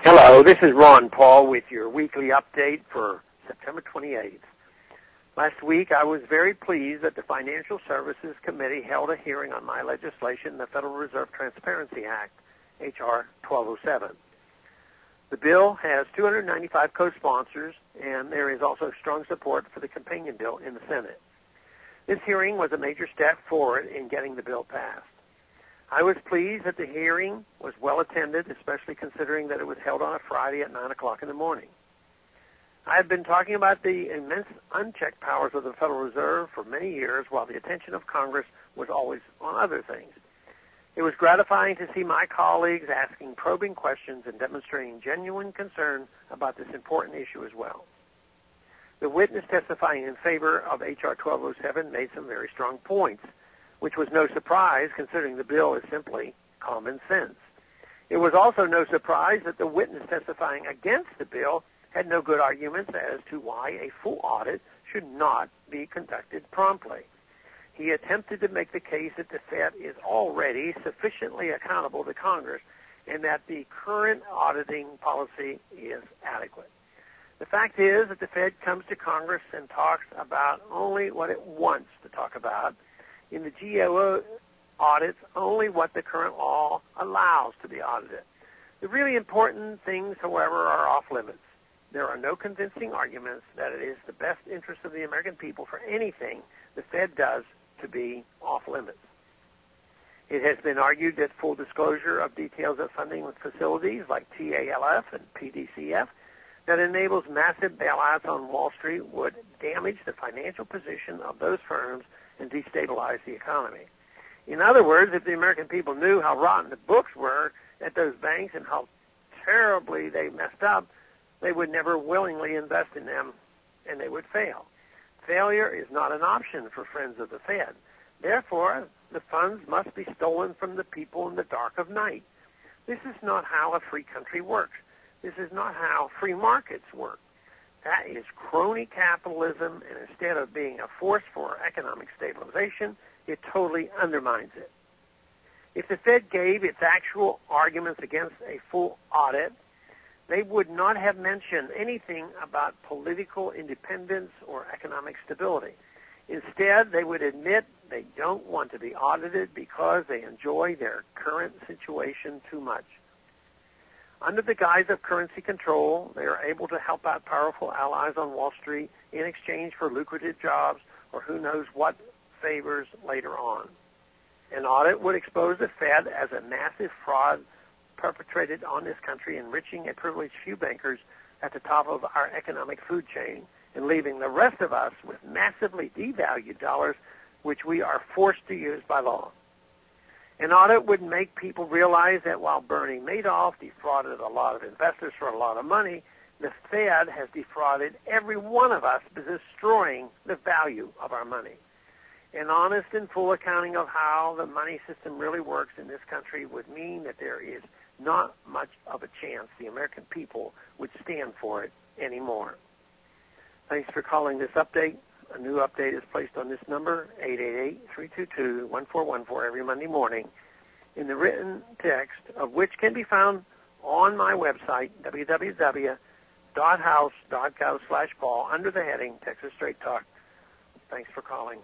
Hello, this is Ron Paul with your weekly update for September 28th. Last week, I was very pleased that the Financial Services Committee held a hearing on my legislation, the Federal Reserve Transparency Act, H.R. 1207. The bill has 295 co-sponsors, and there is also strong support for the companion bill in the Senate. This hearing was a major step forward in getting the bill passed. I was pleased that the hearing was well attended, especially considering that it was held on a Friday at 9 o'clock in the morning. I have been talking about the immense unchecked powers of the Federal Reserve for many years, while the attention of Congress was always on other things. It was gratifying to see my colleagues asking probing questions and demonstrating genuine concern about this important issue as well. The witness testifying in favor of H.R. 1207 made some very strong points, which was no surprise considering the bill is simply common sense. It was also no surprise that the witness testifying against the bill had no good arguments as to why a full audit should not be conducted promptly. He attempted to make the case that the Fed is already sufficiently accountable to Congress and that the current auditing policy is adequate. The fact is that the Fed comes to Congress and talks about only what it wants to talk about. In the GAO audits, only what the current law allows to be audited. The really important things, however, are off limits. There are no convincing arguments that it is the best interest of the American people for anything the Fed does to be off limits. It has been argued that full disclosure of details of funding with facilities like TALF and PDCF that enables massive bailouts on Wall Street would damage the financial position of those firms and destabilize the economy. In other words, if the American people knew how rotten the books were at those banks and how terribly they messed up, they would never willingly invest in them, and they would fail. Failure is not an option for friends of the Fed. Therefore, the funds must be stolen from the people in the dark of night. This is not how a free country works. This is not how free markets work. That is crony capitalism, and instead of being a force for economic stabilization, it totally undermines it. If the Fed gave its actual arguments against a full audit, they would not have mentioned anything about political independence or economic stability. Instead, they would admit they don't want to be audited because they enjoy their current situation too much. Under the guise of currency control, they are able to help out powerful allies on Wall Street in exchange for lucrative jobs or who knows what favors later on. An audit would expose the Fed as a massive fraud perpetrated on this country, enriching a privileged few bankers at the top of our economic food chain and leaving the rest of us with massively devalued dollars, which we are forced to use by law. An audit would make people realize that while Bernie Madoff defrauded a lot of investors for a lot of money, the Fed has defrauded every one of us by destroying the value of our money. An honest and full accounting of how the money system really works in this country would mean that there is not much of a chance the American people would stand for it anymore. Thanks for calling this update. A new update is placed on this number, 888-322-1414, every Monday morning, in the written text of which can be found on my website, www.house.gov/Paul, under the heading Texas Straight Talk. Thanks for calling.